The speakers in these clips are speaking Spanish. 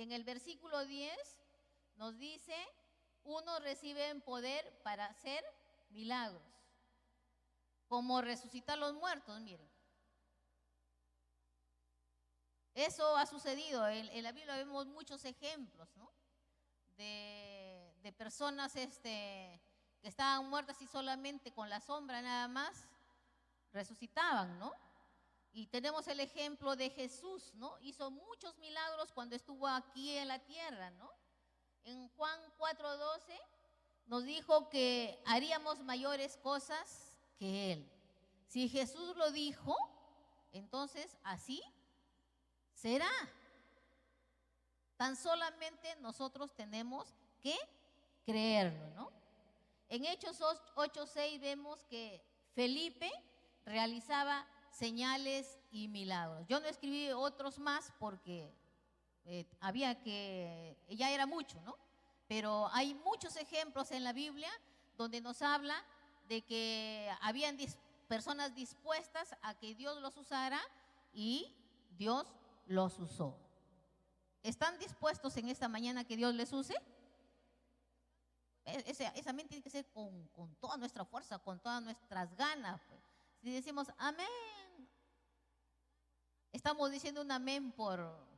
Y en el versículo 10 nos dice, unos reciben poder para hacer milagros, como resucitar los muertos, miren. Eso ha sucedido, en la Biblia vemos muchos ejemplos, ¿no? De personas que estaban muertas y solamente con la sombra nada más resucitaban, ¿no? Y tenemos el ejemplo de Jesús, ¿no? Hizo muchos milagros cuando estuvo aquí en la tierra, ¿no? En Juan 4:12 nos dijo que haríamos mayores cosas que Él. Si Jesús lo dijo, entonces así será. Tan solamente nosotros tenemos que creerlo, ¿no? En Hechos 8:6 vemos que Felipe realizaba señales y milagros. Yo no escribí otros más porque ya era mucho, ¿no? Pero hay muchos ejemplos en la Biblia donde nos habla de que habían personas dispuestas a que Dios los usara y Dios los usó. ¿Están dispuestos en esta mañana que Dios les use? Esa mente tiene que ser con toda nuestra fuerza, con todas nuestras ganas. Pues. Si decimos amén, estamos diciendo un amén por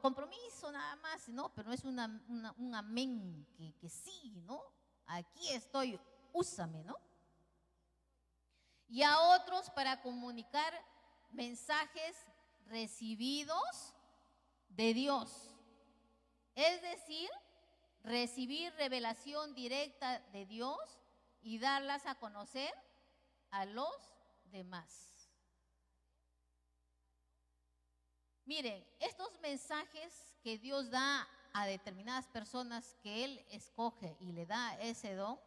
compromiso nada más, ¿no? Pero no es un amén que sí, ¿no? Aquí estoy, úsame, ¿no? Y a otros para comunicar mensajes recibidos de Dios. Es decir, recibir revelación directa de Dios y darlas a conocer a los demás. Miren, estos mensajes que Dios da a determinadas personas que Él escoge y le da ese don,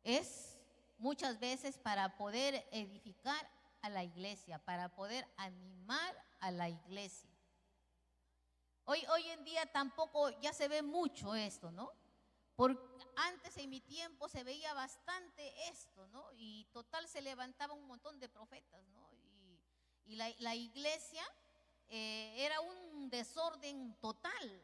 es muchas veces para poder edificar a la iglesia, para poder animar a la iglesia. Hoy en día tampoco ya se ve mucho esto, ¿no? Porque antes en mi tiempo se veía bastante esto, ¿no? Y total se levantaba un montón de profetas, ¿no? Y la iglesia era un desorden total,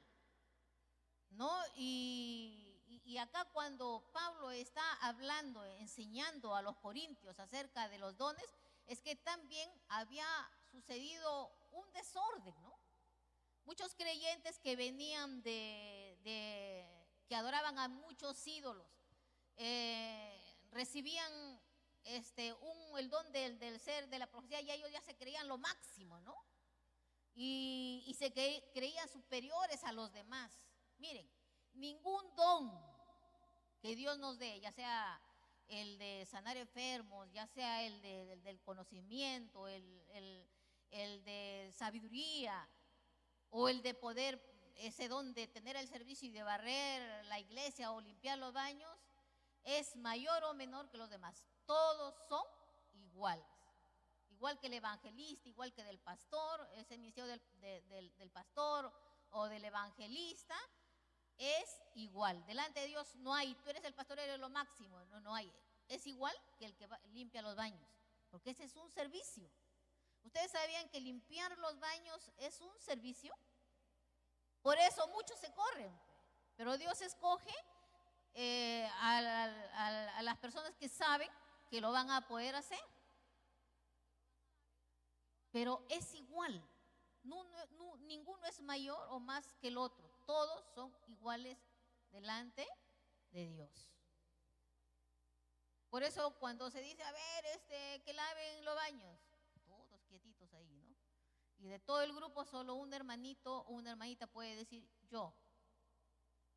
¿no? Y acá cuando Pablo está hablando, enseñando a los corintios acerca de los dones, es que también había sucedido un desorden, ¿no? Muchos creyentes que venían que adoraban a muchos ídolos, recibían el don del ser, de la profecía, y ellos ya se creían lo máximo, ¿no? Y se creían superiores a los demás. Miren, ningún don que Dios nos dé, ya sea el de sanar enfermos, ya sea el del conocimiento, el de sabiduría, o el de poder, ese don de tener el servicio y de barrer la iglesia o limpiar los baños, es mayor o menor que los demás. Todos son iguales. Igual que el evangelista, igual que del pastor, ese ministerio del pastor o del evangelista, es igual. Delante de Dios no hay, tú eres el pastor, eres lo máximo, no hay. Es igual que el que limpia los baños, porque ese es un servicio. ¿Ustedes sabían que limpiar los baños es un servicio? Por eso muchos se corren, pero Dios escoge a las personas que saben que lo van a poder hacer. Pero es igual, ninguno es mayor o más que el otro, todos son iguales delante de Dios. Por eso cuando se dice, a ver, que laven los baños, todos quietitos ahí, ¿no? Y de todo el grupo solo un hermanito o una hermanita puede decir, yo.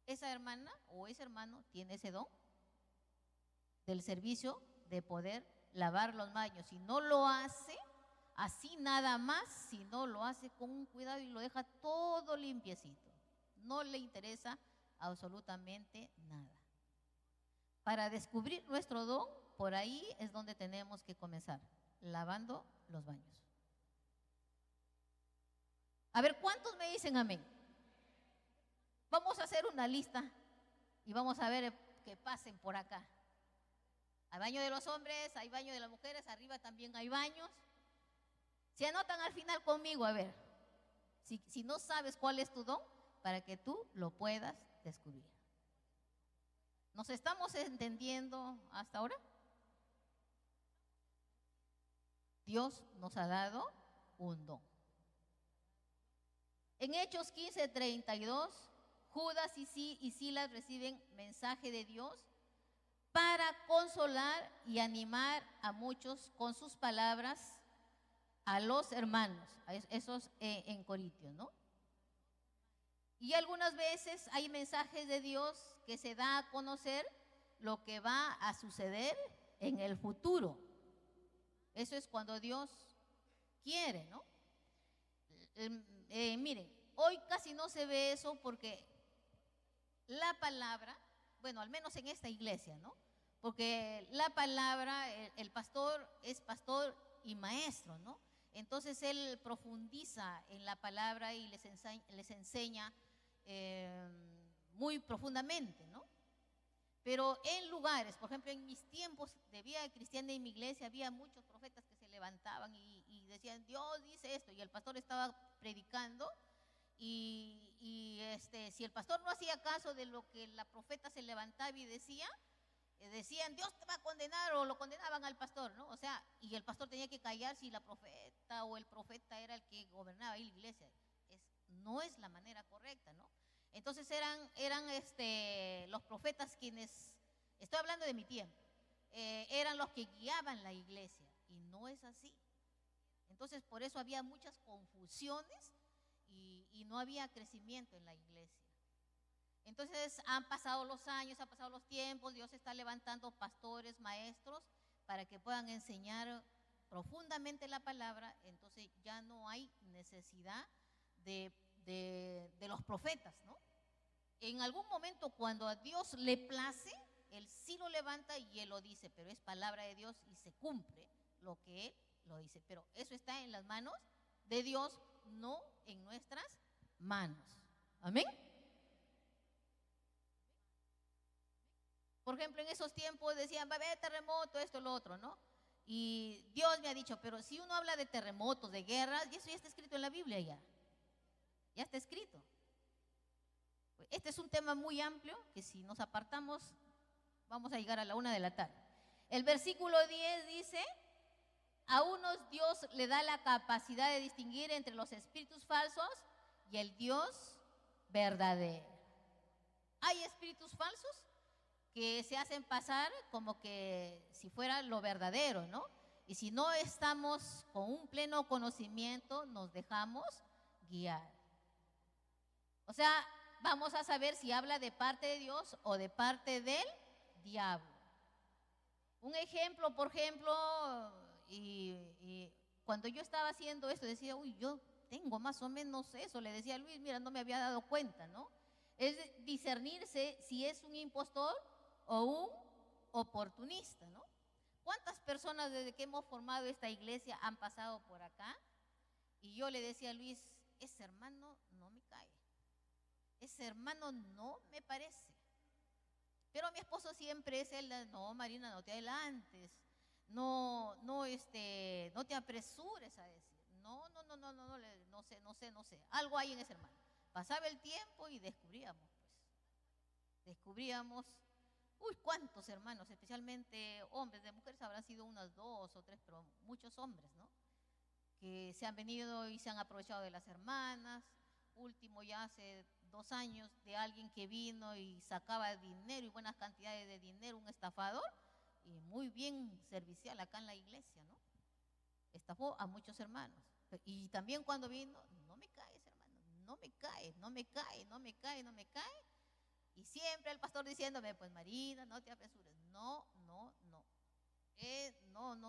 Esa hermana o ese hermano tiene ese don del servicio de poder lavar los baños. Si no lo hace así nada más, si no lo hace con un cuidado y lo deja todo limpiecito, no le interesa absolutamente nada. Para descubrir nuestro don, por ahí es donde tenemos que comenzar, lavando los baños. A ver, ¿cuántos me dicen amén? Vamos a hacer una lista y vamos a ver que pasen por acá. Hay baño de los hombres, hay baño de las mujeres, arriba también hay baños. Se anotan al final conmigo, a ver. Si no sabes cuál es tu don, para que tú lo puedas descubrir. ¿Nos estamos entendiendo hasta ahora? Dios nos ha dado un don. En Hechos 15:32, Judas y Silas reciben mensaje de Dios para consolar y animar a muchos con sus palabras a los hermanos, esos en Corintios, ¿no? Y algunas veces hay mensajes de Dios que se da a conocer lo que va a suceder en el futuro. Eso es cuando Dios quiere, ¿no? Miren, hoy casi no se ve eso porque la palabra, bueno, al menos en esta iglesia, ¿no? Porque la palabra, el pastor es pastor y maestro, ¿no? Entonces él profundiza en la palabra y les enseña muy profundamente, ¿no? Pero en lugares, por ejemplo, en mis tiempos de vida cristiana en mi iglesia, había muchos profetas que se levantaban y decían, Dios dice esto, y el pastor estaba predicando, y si el pastor no hacía caso de lo que la profeta se levantaba y decía, decían, Dios te va a condenar, o lo condenaban al pastor, ¿no? O sea, y el pastor tenía que callar si la profeta o el profeta era el que gobernaba ahí la iglesia. No es la manera correcta, ¿no? Entonces eran los profetas quienes, estoy hablando de mi tiempo, eran los que guiaban la iglesia, y no es así. Entonces por eso había muchas confusiones y no había crecimiento en la iglesia. Entonces han pasado los años, han pasado los tiempos, Dios está levantando pastores, maestros, para que puedan enseñar profundamente la palabra. Entonces ya no hay necesidad de los profetas, ¿no? En algún momento cuando a Dios le place, Él sí lo levanta y Él lo dice, pero es palabra de Dios y se cumple lo que Él lo dice. Pero eso está en las manos de Dios, no en nuestras manos. Amén. Por ejemplo, en esos tiempos decían, va a haber terremoto, esto, lo otro, ¿no? Y Dios me ha dicho, pero si uno habla de terremotos, de guerras, y eso ya está escrito en la Biblia ya. Ya está escrito. Este es un tema muy amplio que si nos apartamos vamos a llegar a la 1 de la tarde. El versículo 10 dice, a unos Dios le da la capacidad de distinguir entre los espíritus falsos y el Dios verdadero. Hay espíritus falsos que se hacen pasar como que si fuera lo verdadero, ¿no? Y si no estamos con un pleno conocimiento, nos dejamos guiar. O sea, vamos a saber si habla de parte de Dios o de parte del diablo. Un ejemplo, por ejemplo, y cuando yo estaba haciendo esto, decía, uy, yo tengo más o menos eso. Le decía a Luis, mira, no me había dado cuenta, ¿no? Es discernirse si es un impostor o un oportunista, ¿no? ¿Cuántas personas desde que hemos formado esta iglesia han pasado por acá? Y yo le decía a Luis, ese hermano no me cae, ese hermano no me parece. Pero mi esposo siempre es el, no, Marina, no te adelantes, no te apresures a decir, no sé, algo hay en ese hermano. Pasaba el tiempo y descubríamos, uy, cuántos hermanos, especialmente hombres, de mujeres habrán sido unas 2 o 3, pero muchos hombres, ¿no? Que se han venido y se han aprovechado de las hermanas. Último, ya hace 2 años, de alguien que vino y sacaba dinero y buenas cantidades de dinero, un estafador, y muy bien servicial acá en la iglesia, ¿no? Estafó a muchos hermanos. Y también cuando vino, no me cae ese hermano, no me cae. Y siempre el pastor diciéndome, pues Marina, no te apresures, no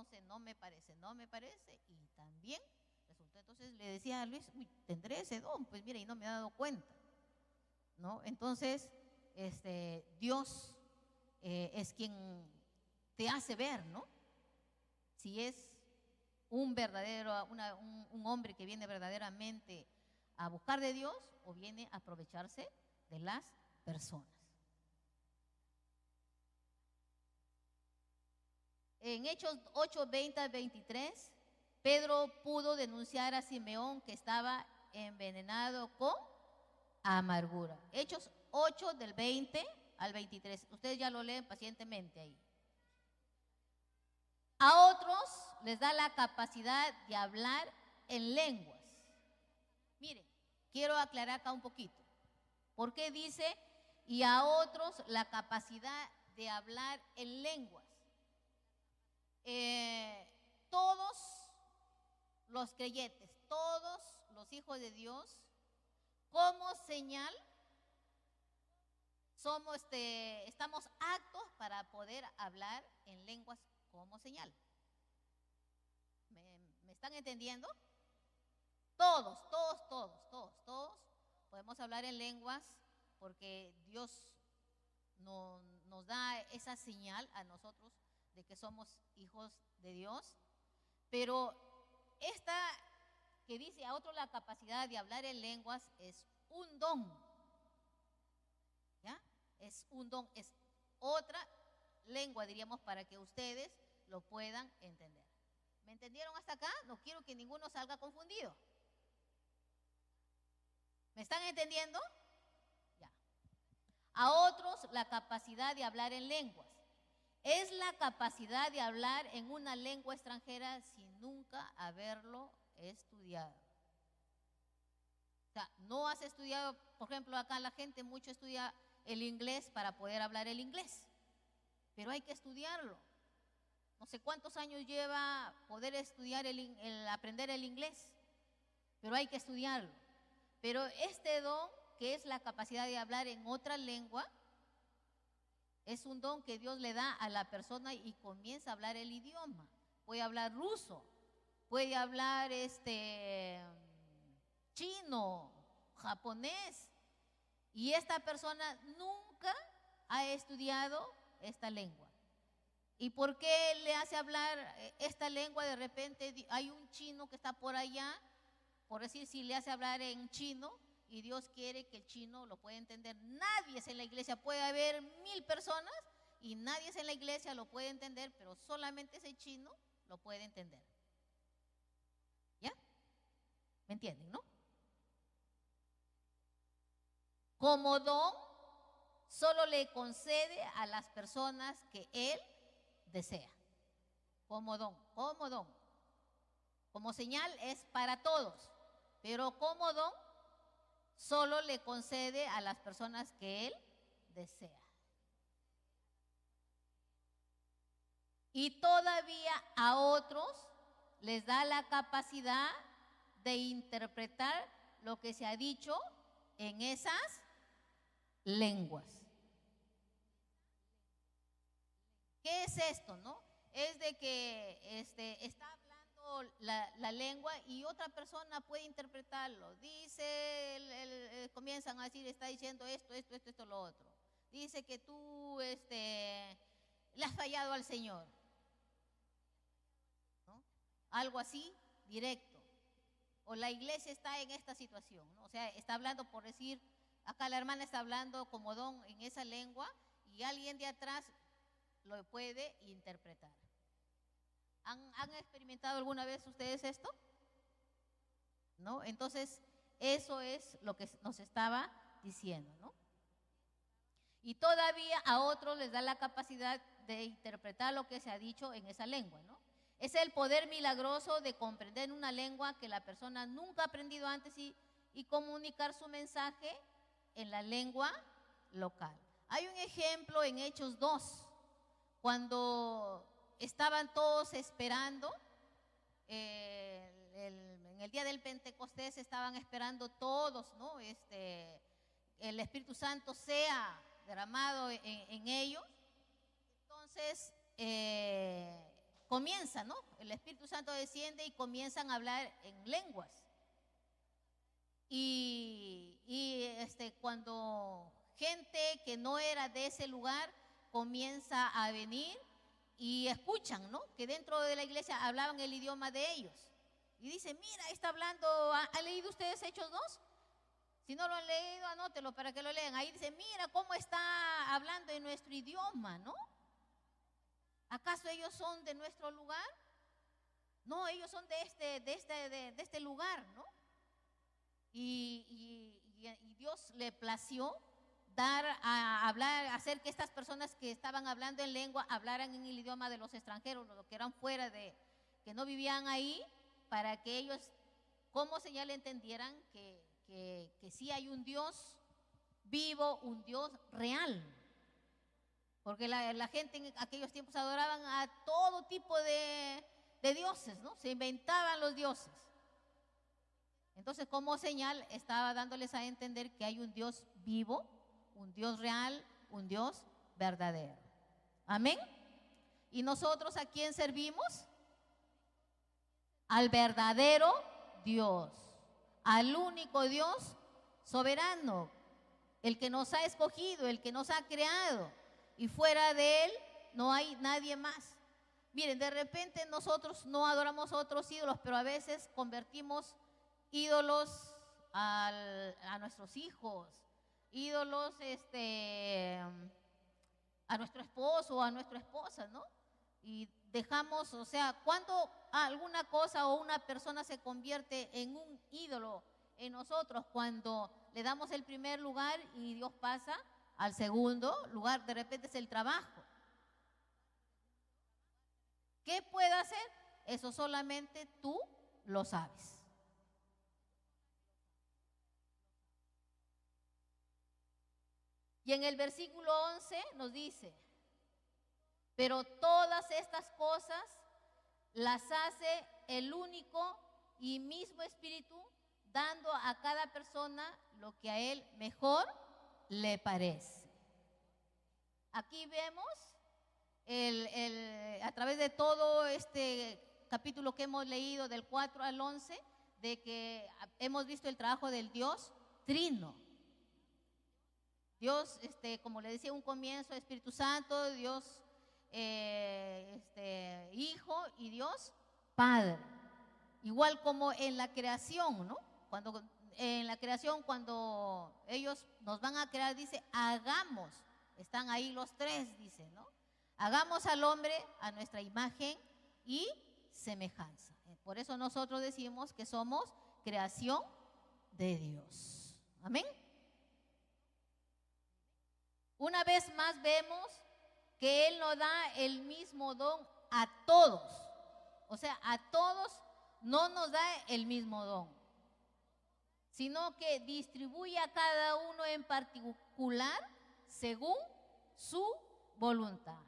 sé, no me parece. Y también resultó, entonces le decía a Luis, uy, tendré ese don, pues mira, y no me he dado cuenta, ¿no? Entonces, Dios es quien te hace ver, ¿no? Si es un hombre que viene verdaderamente a buscar de Dios o viene a aprovecharse de las personas. En Hechos 8:20 al 23, Pedro pudo denunciar a Simeón que estaba envenenado con amargura. Hechos 8 del 20 al 23. Ustedes ya lo leen pacientemente ahí. A otros les da la capacidad de hablar en lenguas. Miren, quiero aclarar acá un poquito. ¿Por qué dice y a otros la capacidad de hablar en lenguas? Todos los creyentes, todos los hijos de Dios, como señal, estamos aptos para poder hablar en lenguas como señal. ¿Me están entendiendo? Todos podemos hablar en lenguas porque Dios nos da esa señal a nosotros de que somos hijos de Dios. Pero esta que dice a otro la capacidad de hablar en lenguas es un don. ¿Ya? Es un don, es otra lengua, diríamos, para que ustedes lo puedan entender. ¿Me entendieron hasta acá? No quiero que ninguno salga confundido. ¿Me están entendiendo? Ya. A otros la capacidad de hablar en lenguas. Es la capacidad de hablar en una lengua extranjera sin nunca haberlo estudiado. O sea, no has estudiado, por ejemplo, acá la gente mucho estudia el inglés para poder hablar el inglés, pero hay que estudiarlo. No sé cuántos años lleva poder estudiar aprender el inglés, pero hay que estudiarlo. Pero este don, que es la capacidad de hablar en otra lengua, es un don que Dios le da a la persona y comienza a hablar el idioma. Puede hablar ruso, puede hablar chino, japonés, y esta persona nunca ha estudiado esta lengua. ¿Y por qué le hace hablar esta lengua? De repente hay un chino que está por allá, por decir, si le hace hablar en chino y Dios quiere que el chino lo pueda entender. Nadie es en la iglesia, puede haber 1000 personas y nadie es en la iglesia lo puede entender, pero solamente ese chino lo puede entender. ¿Ya? ¿Me entienden, no? Como don, solo le concede a las personas que Él desea. Como don, como don. Como señal es para todos, pero como don solo le concede a las personas que Él desea. Y todavía a otros les da la capacidad de interpretar lo que se ha dicho en esas lenguas. ¿Qué es esto, no? Es de que está hablando la lengua y otra persona puede interpretarlo. Dice, comienzan a decir, está diciendo esto, lo otro. Dice que tú le has fallado al Señor, ¿no? Algo así, directo. O la iglesia está en esta situación, ¿no? O sea, está hablando, por decir, acá la hermana está hablando como don en esa lengua y alguien de atrás lo puede interpretar. ¿Han experimentado alguna vez ustedes esto? ¿No? Entonces, eso es lo que nos estaba diciendo, ¿no? Y todavía a otros les da la capacidad de interpretar lo que se ha dicho en esa lengua, ¿no? Es el poder milagroso de comprender una lengua que la persona nunca ha aprendido antes y comunicar su mensaje en la lengua local. Hay un ejemplo en Hechos 2, cuando estaban todos esperando, en el día del Pentecostés estaban esperando todos, ¿no? El Espíritu Santo sea derramado en ellos. Entonces comienza, ¿no? El Espíritu Santo desciende y comienzan a hablar en lenguas. Y cuando gente que no era de ese lugar comienza a venir y escuchan, ¿no? Que dentro de la iglesia hablaban el idioma de ellos. Y dice, mira, está hablando, ¿han leído ustedes Hechos 2? Si no lo han leído, anótelo para que lo lean. Ahí dice, mira cómo está hablando en nuestro idioma, ¿no? ¿Acaso ellos son de nuestro lugar? No, ellos son de este lugar, ¿no? y Dios le plació dar a hablar, hacer que estas personas que estaban hablando en lengua hablaran en el idioma de los extranjeros, los que eran fuera de, que no vivían ahí, para que ellos como señal entendieran que sí hay un Dios vivo, un Dios real. Porque la gente en aquellos tiempos adoraban a todo tipo de dioses, ¿no? Se inventaban los dioses. Entonces, como señal, estaba dándoles a entender que hay un Dios vivo, un Dios real, un Dios verdadero. Amén. ¿Y nosotros a quién servimos? Al verdadero Dios, al único Dios soberano, el que nos ha escogido, el que nos ha creado, y fuera de Él no hay nadie más. Miren, de repente nosotros no adoramos a otros ídolos, pero a veces convertimos ídolos a nuestros hijos, ídolos a nuestro esposo o a nuestra esposa, ¿no? Y dejamos, o sea, cuando alguna cosa o una persona se convierte en un ídolo en nosotros, cuando le damos el primer lugar y Dios pasa al segundo lugar, de repente es el trabajo. ¿Qué puede hacer? Eso solamente tú lo sabes. Y en el versículo 11 nos dice, pero todas estas cosas las hace el único y mismo Espíritu, dando a cada persona lo que a él mejor le parece. Aquí vemos a través de todo este capítulo que hemos leído del 4 al 11, de que hemos visto el trabajo del Dios Trino. Dios, como le decía un comienzo, Espíritu Santo, Dios Hijo y Dios Padre. Igual como en la creación, ¿no? En la creación, cuando ellos nos van a crear, dice, hagamos, están ahí los tres, dice, ¿no? Hagamos al hombre a nuestra imagen y semejanza. Por eso nosotros decimos que somos creación de Dios. Amén. Una vez más vemos que Él nos da el mismo don a todos. O sea, a todos no nos da el mismo don, sino que distribuye a cada uno en particular según su voluntad.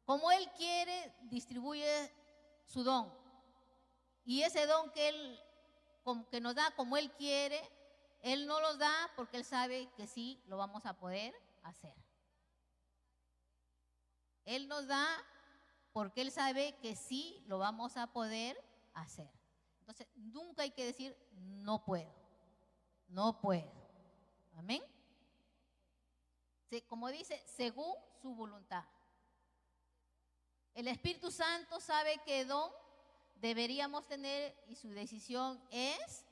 Como Él quiere, distribuye su don. Y ese don que Él nos da como Él quiere, Él no los da porque Él sabe que sí lo vamos a poder hacer. Él nos da porque Él sabe que sí lo vamos a poder hacer. Entonces, nunca hay que decir, no puedo, no puedo. Amén. Sí, como dice, según su voluntad. El Espíritu Santo sabe qué don deberíamos tener y su decisión es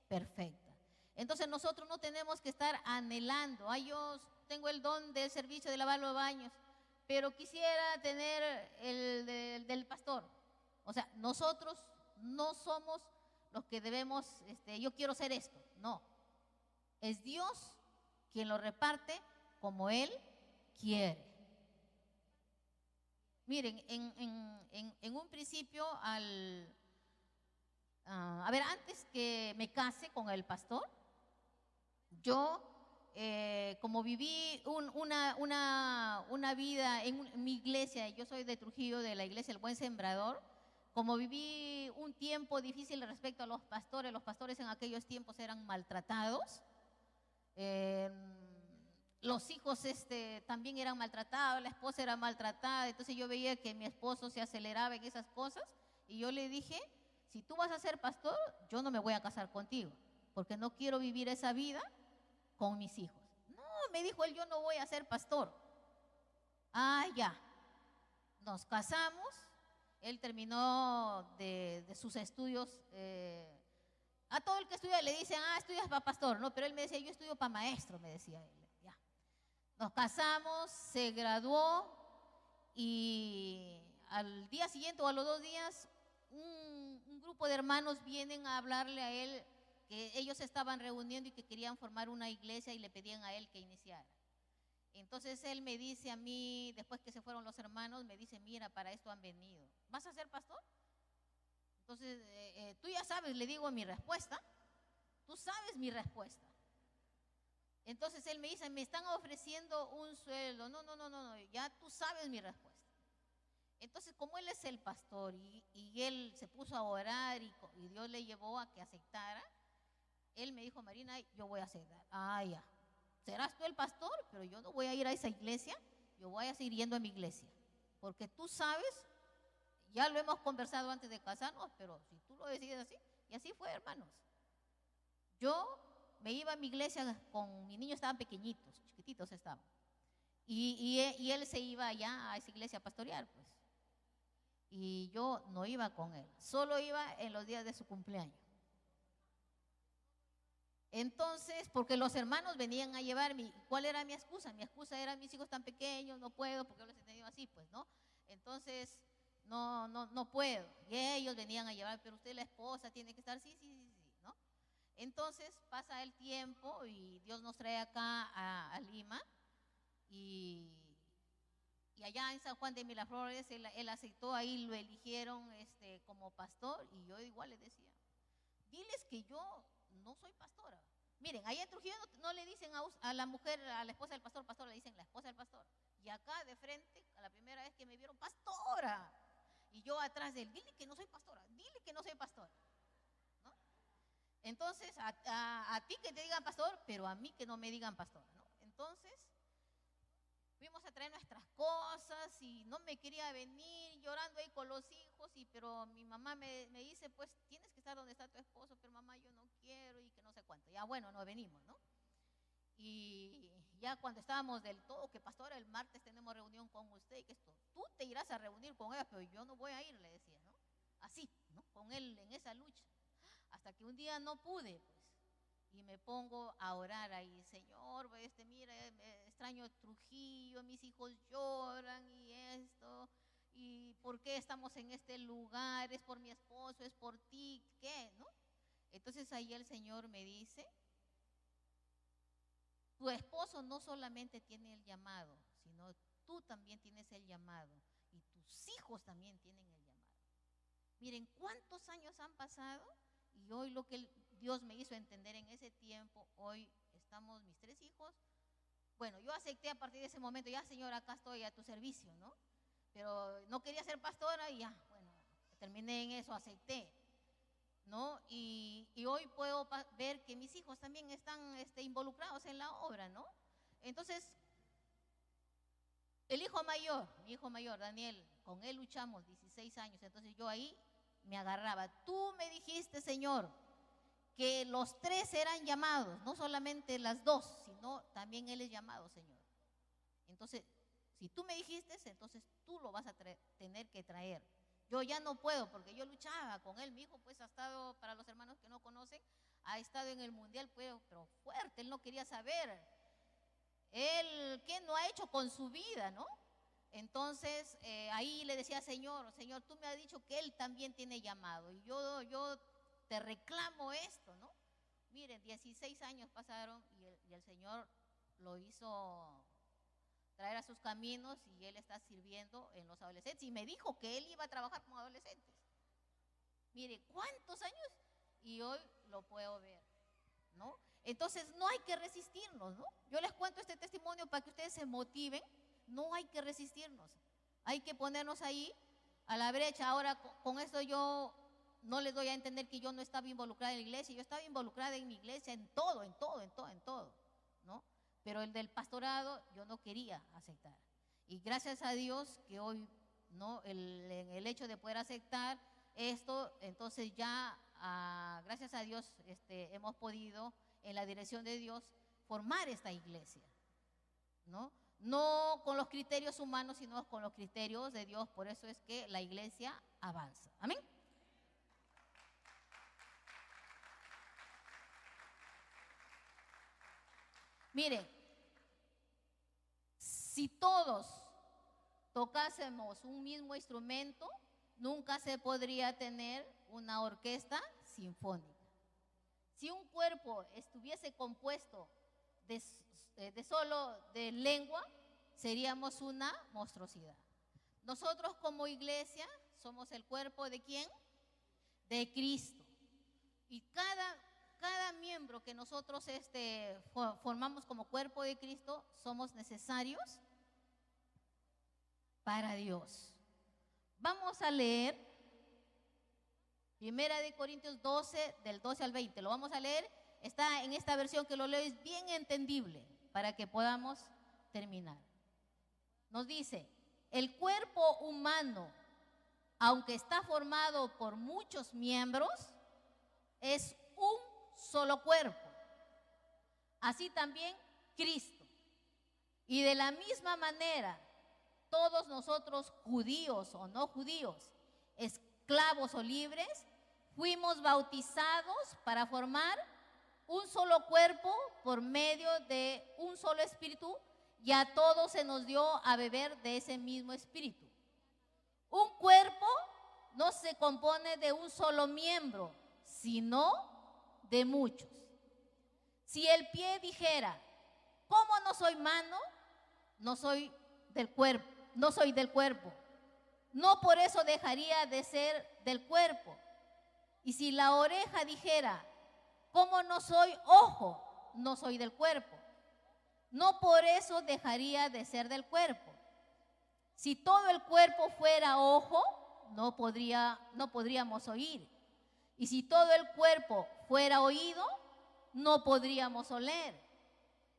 perfecta. Entonces nosotros no tenemos que estar anhelando, yo tengo el don del servicio de lavar los baños, pero quisiera tener el del pastor. O sea, nosotros no somos los que debemos, yo quiero ser esto. No, es Dios quien lo reparte como Él quiere. Miren, en un principio, antes que me case con el pastor, yo, como viví una vida en mi iglesia, yo soy de Trujillo, de la iglesia El Buen Sembrador, como viví un tiempo difícil respecto a los pastores en aquellos tiempos eran maltratados, los hijos también eran maltratados, la esposa era maltratada, entonces yo veía que mi esposo se aceleraba en esas cosas y yo le dije, si tú vas a ser pastor, yo no me voy a casar contigo, porque no quiero vivir esa vida con mis hijos. No, me dijo él, yo no voy a ser pastor. Ya, nos casamos, él terminó de sus estudios, a todo el que estudia le dicen, estudias para pastor, no, pero él me decía, yo estudio para maestro, me decía él. Nos casamos, se graduó y al día siguiente o a los 2 días un grupo de hermanos vienen a hablarle a él que ellos estaban reuniendo y que querían formar una iglesia y le pedían a él que iniciara. Entonces él me dice a mí, después que se fueron los hermanos, me dice, mira, para esto han venido. ¿Vas a ser pastor? Entonces, tú ya sabes, le digo mi respuesta. Tú sabes mi respuesta. Entonces él me dice, me están ofreciendo un sueldo. No, ya tú sabes mi respuesta. Entonces, como él es el pastor y él se puso a orar y Dios le llevó a que aceptara, él me dijo, Marina, yo voy a aceptar. Ah, ya. Serás tú el pastor, pero yo no voy a ir a esa iglesia, yo voy a seguir yendo a mi iglesia. Porque tú sabes, ya lo hemos conversado antes de casarnos, pero si tú lo decides así, y así fue, hermanos. Yo me iba a mi iglesia con mis niños, estaban pequeñitos, chiquititos estaban. Y él se iba allá a esa iglesia a pastorear, pues. Y yo no iba con él, solo iba en los días de su cumpleaños. Entonces, porque los hermanos venían a llevarme, ¿cuál era mi excusa? Mi excusa era, mis hijos tan pequeños, no puedo, porque yo les he tenido así, pues, ¿no? Entonces, no puedo. Y ellos venían a llevar, pero usted la esposa tiene que estar, sí, ¿no? Entonces, pasa el tiempo y Dios nos trae acá a Lima y allá en San Juan de Miraflores, él aceptó, ahí lo eligieron como pastor y yo igual les decía, diles que yo no soy pastora. Miren, allá en Trujillo no le dicen a la mujer, a la esposa del pastor, pastora, le dicen la esposa del pastor. Y acá de frente, a la primera vez que me vieron, pastora. Y yo atrás de él, dile que no soy pastora, dile que no soy pastora. ¿No? Entonces, a ti que te digan pastor, pero a mí que no me digan pastora, ¿no? Entonces, fuimos a traer nuestras cosas y no me quería venir, llorando ahí con los hijos, pero mi mamá me dice, pues tienes que estar donde está tu esposo, pero mamá yo no quiero y que no sé cuánto. Ya bueno, nos venimos, ¿no? Y ya cuando estábamos del todo, que pastora, el martes tenemos reunión con usted y que esto, tú te irás a reunir con ella, pero yo no voy a ir, le decía, ¿no? Así, ¿no? Con él en esa lucha. Hasta que un día no pude, pues. Y me pongo a orar ahí, Señor, mira, extraño Trujillo, mis hijos lloran y esto, y ¿por qué estamos en este lugar? Es por mi esposo, es por ti, ¿qué? ¿No? Entonces ahí el Señor me dice, tu esposo no solamente tiene el llamado, sino tú también tienes el llamado y tus hijos también tienen el llamado. Miren, ¿cuántos años han pasado? Y hoy lo que Dios me hizo entender en ese tiempo, hoy estamos mis 3 hijos. Bueno, yo acepté a partir de ese momento, ya Señor, acá estoy a tu servicio, ¿no? Pero no quería ser pastora y ya, bueno, terminé en eso, acepté, ¿no? Y hoy puedo ver que mis hijos también están involucrados en la obra, ¿no? Entonces, el hijo mayor, mi hijo mayor, Daniel, con él luchamos 16 años, entonces yo ahí me agarraba. Tú me dijiste, Señor, que los 3 eran llamados, no solamente las 2, sino también él es llamado, Señor. Entonces, si tú me dijiste, entonces tú lo vas a tener que traer. Yo ya no puedo, porque yo luchaba con él. Mi hijo, pues, ha estado, para los hermanos que no conocen, ha estado en el mundial, pero fuerte, él no quería saber. Él, ¿qué no ha hecho con su vida, no? Entonces, ahí le decía, Señor, tú me has dicho que él también tiene llamado, y yo te reclamo esto, ¿no? Miren, 16 años pasaron y el Señor lo hizo traer a sus caminos y él está sirviendo en los adolescentes. Y me dijo que él iba a trabajar con adolescentes. Mire, ¿cuántos años? Y hoy lo puedo ver, ¿no? Entonces no hay que resistirnos, ¿no? Yo les cuento este testimonio para que ustedes se motiven. No hay que resistirnos. Hay que ponernos ahí a la brecha. Ahora, con esto yo no les doy a entender que yo no estaba involucrada en la iglesia. Yo estaba involucrada en mi iglesia, en todo, ¿no? Pero el del pastorado yo no quería aceptar. Y gracias a Dios que hoy, ¿no? El hecho de poder aceptar esto, entonces ya, gracias a Dios, hemos podido, en la dirección de Dios, formar esta iglesia, ¿no? No con los criterios humanos, sino con los criterios de Dios. Por eso es que la iglesia avanza. Amén. Miren, si todos tocásemos un mismo instrumento, nunca se podría tener una orquesta sinfónica. Si un cuerpo estuviese compuesto de solo de lengua, seríamos una monstruosidad. Nosotros como iglesia somos el cuerpo ¿de quién? De Cristo. Y cada miembro que nosotros formamos como cuerpo de Cristo, somos necesarios para Dios. Vamos a leer 1 Corintios 12, del 12 al 20. Lo vamos a leer. Está en esta versión que lo leo, es bien entendible para que podamos terminar. Nos dice, el cuerpo humano, aunque está formado por muchos miembros, es un solo cuerpo. Así también Cristo. Y de la misma manera, todos nosotros, judíos o no judíos, esclavos o libres, fuimos bautizados para formar un solo cuerpo por medio de un solo espíritu, y a todos se nos dio a beber de ese mismo espíritu. Un cuerpo no se compone de un solo miembro, sino de muchos. Si el pie dijera, ¿cómo no soy mano? No soy del cuerpo, no por eso dejaría de ser del cuerpo. Y si la oreja dijera, ¿cómo no soy ojo? No soy del cuerpo, no por eso dejaría de ser del cuerpo. Si todo el cuerpo fuera ojo, no podríamos oír. Y si todo el cuerpo fuera oído, no podríamos oler.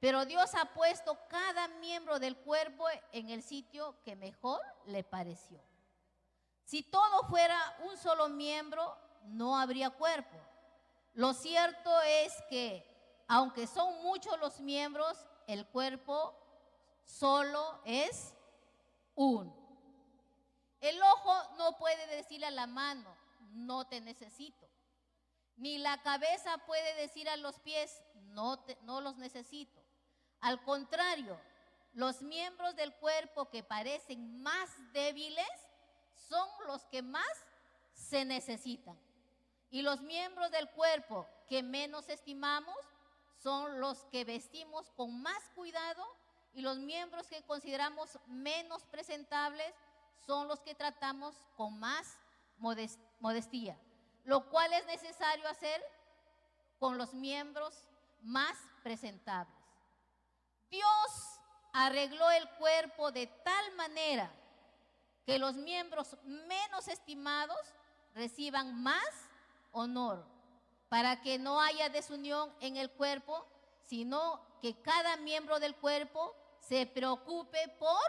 Pero Dios ha puesto cada miembro del cuerpo en el sitio que mejor le pareció. Si todo fuera un solo miembro, no habría cuerpo. Lo cierto es que, aunque son muchos los miembros, el cuerpo solo es uno. El ojo no puede decirle a la mano, no te necesito. Ni la cabeza puede decir a los pies, no los necesito. Al contrario, los miembros del cuerpo que parecen más débiles son los que más se necesitan. Y los miembros del cuerpo que menos estimamos son los que vestimos con más cuidado, y los miembros que consideramos menos presentables son los que tratamos con más modestia, lo cual es necesario hacer con los miembros más presentables. Dios arregló el cuerpo de tal manera que los miembros menos estimados reciban más honor, para que no haya desunión en el cuerpo, sino que cada miembro del cuerpo se preocupe por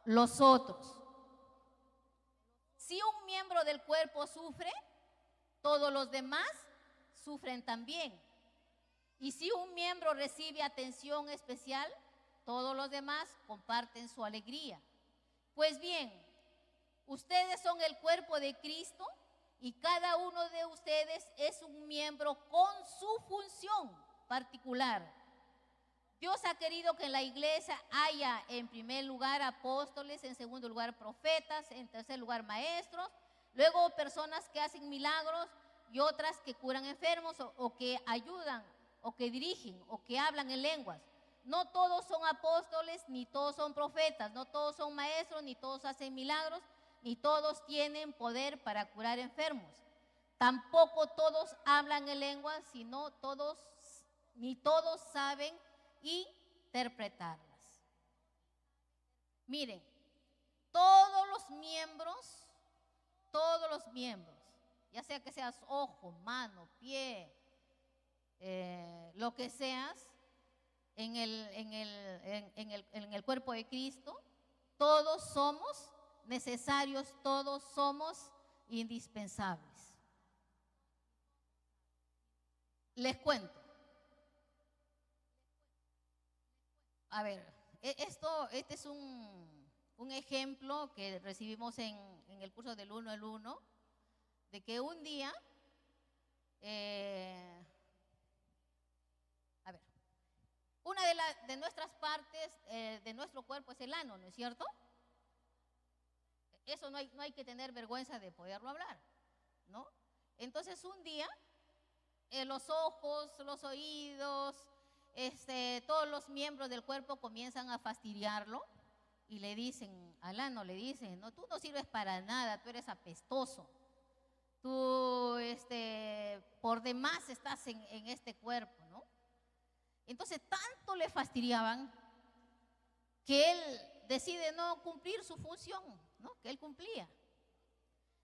los otros. Si un miembro del cuerpo sufre, todos los demás sufren también. Y si un miembro recibe atención especial, todos los demás comparten su alegría. Pues bien, ustedes son el cuerpo de Cristo, y cada uno de ustedes es un miembro con su función particular. Dios ha querido que en la iglesia haya en primer lugar apóstoles, en segundo lugar profetas, en tercer lugar maestros, luego personas que hacen milagros y otras que curan enfermos o que ayudan o que dirigen o que hablan en lenguas. No todos son apóstoles, ni todos son profetas, no todos son maestros, ni todos hacen milagros, ni todos tienen poder para curar enfermos. Tampoco todos hablan en lenguas, ni todos saben interpretarlas. Miren, todos los miembros, ya sea que seas ojo, mano, pie, lo que seas, en el cuerpo de Cristo, todos somos necesarios, todos somos indispensables. Les cuento. A ver, este es un ejemplo que recibimos en el curso del 1 al 1, de que un día, una de nuestras partes de nuestro cuerpo es el ano, ¿no es cierto? Eso no hay que tener vergüenza de poderlo hablar, ¿no? Entonces un día los ojos, los oídos, todos los miembros del cuerpo comienzan a fastidiarlo y le dicen, al ano le dicen, no, tú no sirves para nada, tú eres apestoso, tú por demás estás en este cuerpo, ¿no? Entonces tanto le fastidiaban que él decide no cumplir su función, ¿no? Que él cumplía.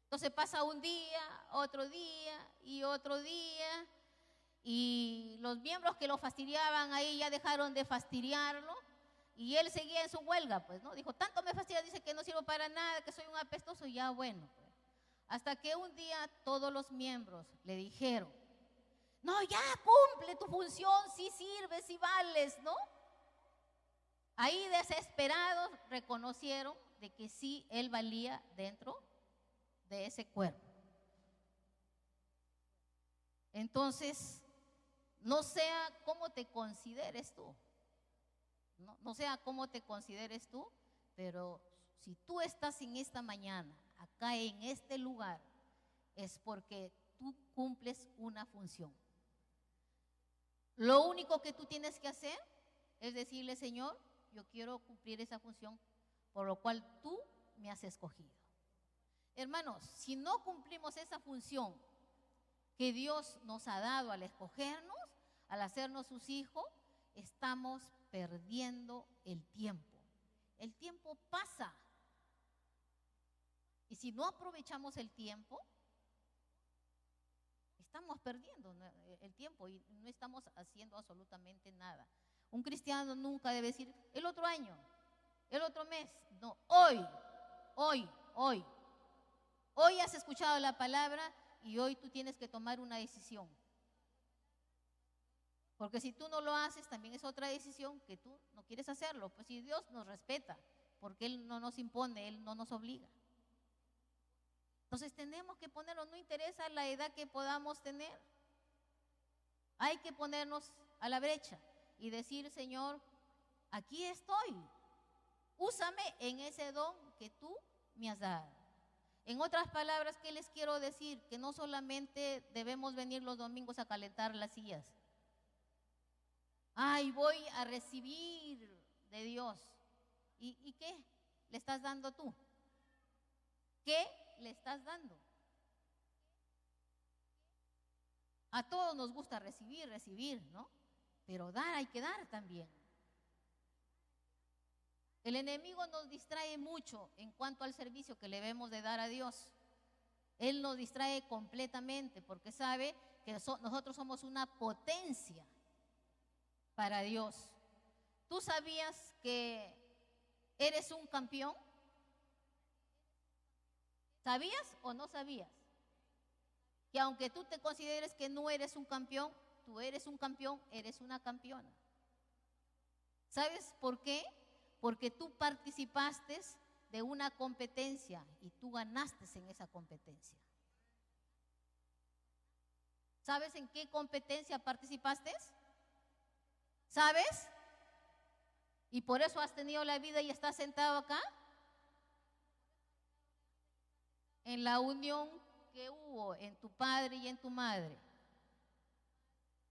Entonces pasa un día, otro día y otro día, y los miembros que lo fastidiaban ahí ya dejaron de fastidiarlo, y él seguía en su huelga, pues, ¿no? Dijo, tanto me fastidia, dice que no sirvo para nada, que soy un apestoso, y ya bueno, pues. Hasta que un día todos los miembros le dijeron, no, ya cumple tu función, sí sirves, sí vales, ¿no? Ahí desesperados reconocieron de que sí, él valía dentro de ese cuerpo. Entonces, no sea cómo te consideres tú, no sea cómo te consideres tú, pero si tú estás en esta mañana, acá en este lugar, es porque tú cumples una función. Lo único que tú tienes que hacer es decirle, Señor, yo quiero cumplir esa función por lo cual tú me has escogido. Hermanos, si no cumplimos esa función que Dios nos ha dado al escogernos, al hacernos sus hijos, estamos perdiendo el tiempo. El tiempo pasa. Y si no aprovechamos el tiempo, estamos perdiendo el tiempo y no estamos haciendo absolutamente nada. Un cristiano nunca debe decir, el otro año, el otro mes. No, hoy. Hoy has escuchado la palabra y hoy tú tienes que tomar una decisión. Porque si tú no lo haces, también es otra decisión que tú no quieres hacerlo. Pues si Dios nos respeta, porque Él no nos impone, Él no nos obliga. Entonces tenemos que ponernos, no interesa la edad que podamos tener. Hay que ponernos a la brecha y decir, Señor, aquí estoy. Úsame en ese don que tú me has dado. En otras palabras, ¿qué les quiero decir? Que no solamente debemos venir los domingos a calentar las sillas. Ay, voy a recibir de Dios. ¿Y qué le estás dando tú? ¿Qué le estás dando? A todos nos gusta recibir, ¿no? Pero dar, hay que dar también. El enemigo nos distrae mucho en cuanto al servicio que le debemos de dar a Dios. Él nos distrae completamente porque sabe que nosotros somos una potencia para Dios. ¿Tú sabías que eres un campeón? ¿Sabías o no sabías? Que aunque tú te consideres que no eres un campeón, tú eres un campeón, eres una campeona. ¿Sabes por qué? Porque tú participaste de una competencia y tú ganaste en esa competencia. ¿Sabes en qué competencia participaste? ¿Sabes? Y por eso has tenido la vida y estás sentado acá. En la unión que hubo en tu padre y en tu madre.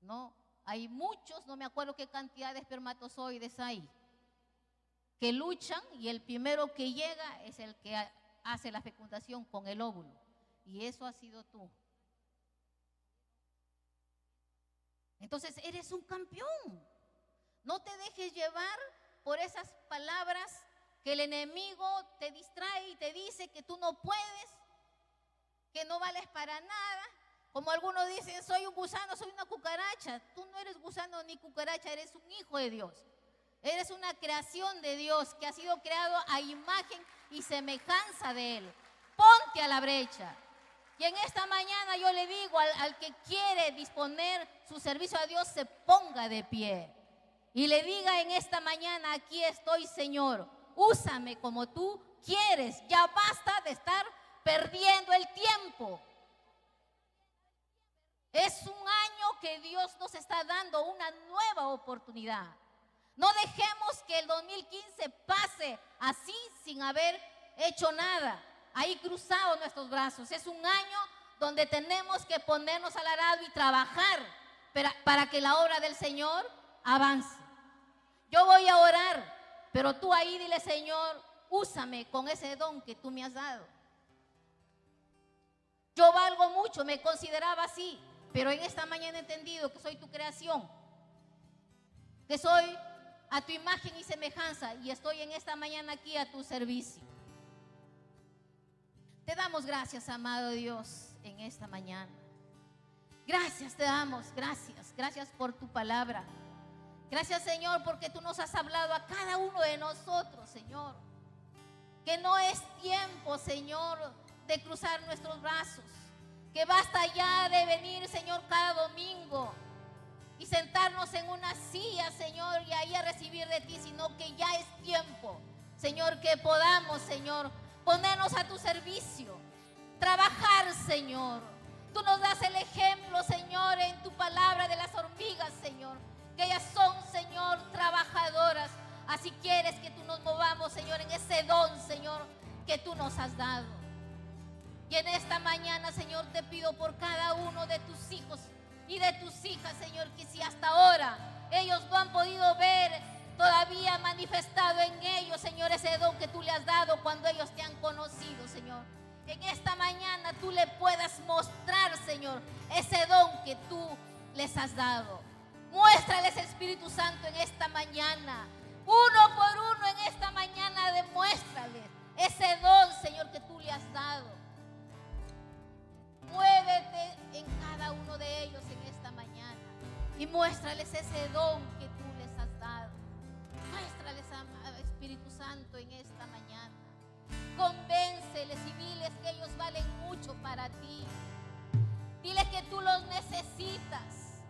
No, hay muchos, no me acuerdo qué cantidad de espermatozoides hay, que luchan y el primero que llega es el que hace la fecundación con el óvulo. Y eso has sido tú. Entonces eres un campeón. No te dejes llevar por esas palabras que el enemigo te distrae y te dice que tú no puedes, que no vales para nada. Como algunos dicen, soy un gusano, soy una cucaracha. Tú no eres gusano ni cucaracha, eres un hijo de Dios. Eres una creación de Dios que ha sido creado a imagen y semejanza de Él. Ponte a la brecha. Y en esta mañana yo le digo al que quiere disponer su servicio a Dios, se ponga de pie. Y le diga en esta mañana, aquí estoy, Señor. Úsame como tú quieres. Ya basta de estar perdiendo el tiempo. Es un año que Dios nos está dando una nueva oportunidad. No dejemos que el 2015 pase así sin haber hecho nada, ahí cruzado nuestros brazos. Es un año donde tenemos que ponernos al arado y trabajar para que la obra del Señor avance. Yo voy a orar, pero tú ahí dile: Señor, úsame con ese don que tú me has dado. Yo valgo mucho, me consideraba así, pero en esta mañana he entendido que soy tu creación, que soy a tu imagen y semejanza, y estoy en esta mañana aquí a tu servicio. Te damos gracias, amado Dios, en esta mañana. Gracias te damos, gracias por tu palabra. Gracias, Señor, porque tú nos has hablado a cada uno de nosotros, Señor. Que no es tiempo, Señor, de cruzar nuestros brazos. Que basta ya de venir, Señor, cada domingo y sentarnos en una silla, Señor, y ahí a recibir de ti, sino que ya es tiempo, Señor, que podamos, Señor, ponernos a tu servicio, trabajar, Señor. Tú nos das el ejemplo, Señor, en tu palabra de las hormigas, Señor, que ellas son, Señor, trabajadoras. Así quieres que tú nos movamos, Señor, en ese don, Señor, que tú nos has dado. Y en esta mañana, Señor, te pido por cada uno de tus hijos y de tus hijas, Señor, que si hasta ahora ellos no han podido ver todavía manifestado en ellos, Señor, ese don que tú le has dado cuando ellos te han conocido, Señor, en esta mañana tú le puedas mostrar, Señor, ese don que tú les has dado. Muéstrales, Espíritu Santo, en esta mañana, uno por uno en esta mañana, demuéstrales ese don, Señor, que tú le has dado. Muévete en cada uno de ellos en esta mañana y muéstrales ese don que tú les has dado. Muéstrales, Espíritu Santo, en esta mañana. Convénceles y diles que ellos valen mucho para ti. Diles que tú los necesitas.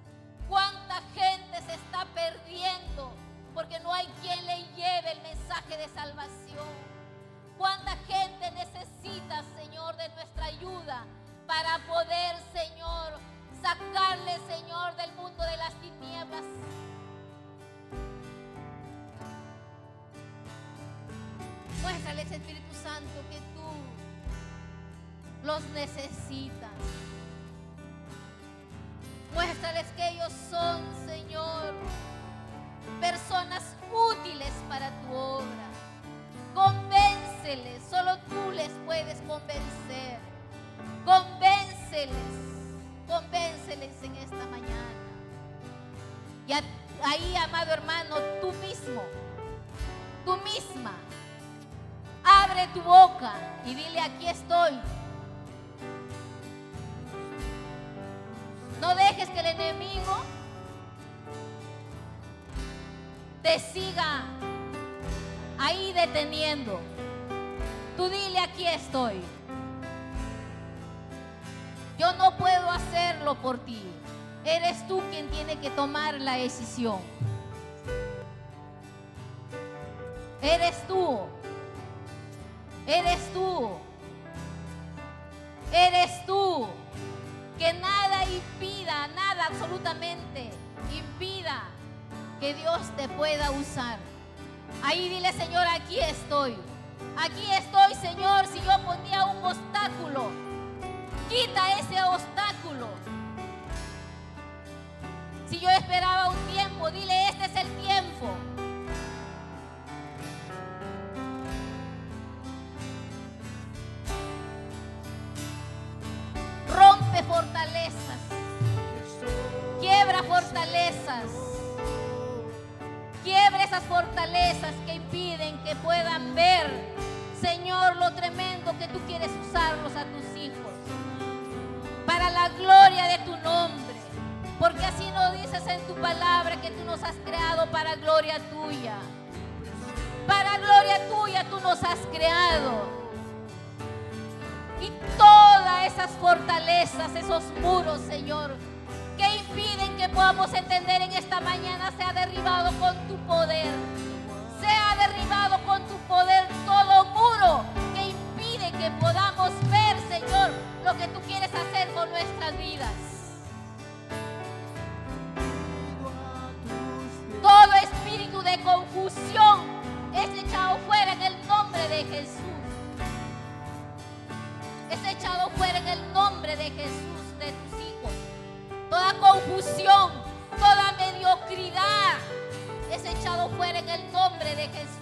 Cuánta gente se está perdiendo porque no hay quien le lleve el mensaje de salvación. Cuánta gente necesita, Señor, de nuestra ayuda para poder, Señor, sacarle, Señor, del mundo de las tinieblas. Muéstrales, Espíritu Santo, que tú los necesitas. Muéstrales que ellos son, Señor, personas útiles para tu obra. Convénceles, solo tú les puedes convencer. Convénceles en esta mañana. Y ahí, amado hermano, tú misma, abre tu boca y dile: aquí estoy. No dejes que el enemigo te siga ahí deteniendo. Tú dile: aquí estoy. Yo no puedo hacerlo por ti. Eres tú quien tiene que tomar la decisión. Eres tú. Que nada impida, nada absolutamente impida que Dios te pueda usar. Ahí dile: Señor, aquí estoy. Aquí estoy, Señor. Si yo ponía un obstáculo, quita ese obstáculo. Si yo esperaba un tiempo, dile: este es el tiempo. Rompe fortalezas. Quiebra fortalezas. Quiebra esas fortalezas que impiden que puedan ver, Señor, lo tremendo que tú quieres usarlos a tus hijos. Para la gloria de tu nombre. Porque así nos dices en tu palabra que tú nos has creado para gloria tuya. Para gloria tuya tú nos has creado. Y todas esas fortalezas, esos muros, Señor, que impiden que podamos entender en esta mañana, sea derribado con tu poder. Sea derribado con tu poder todo muro que impide que podamos ver, Señor, lo que tú quieres hacer con nuestras vidas. Todo espíritu de confusión es echado fuera en el nombre de Jesús. Es echado fuera en el nombre de Jesús. confusión, toda mediocridad es echado fuera en el nombre de Jesús.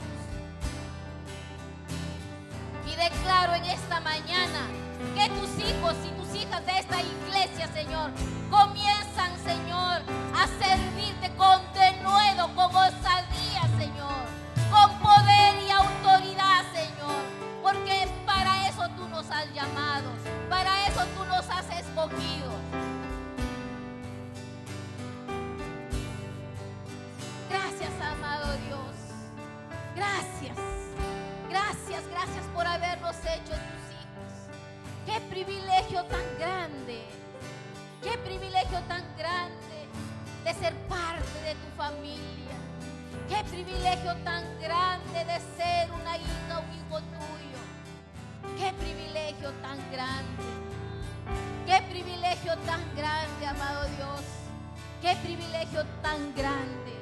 Y declaro en esta mañana que tus hijos y tus hijas de esta iglesia, Señor, comienzan, Señor, a servirte con denuedo, con osadía, Señor, con poder y autoridad, Señor, porque para eso tú nos has llamado, para eso tú nos has escogido. Gracias, amado Dios. Gracias. Gracias, gracias por habernos hecho tus hijos. Qué privilegio tan grande. Qué privilegio tan grande de ser parte de tu familia. Qué privilegio tan grande de ser una hija, un hijo tuyo. Qué privilegio tan grande. Qué privilegio tan grande, amado Dios. Qué privilegio tan grande.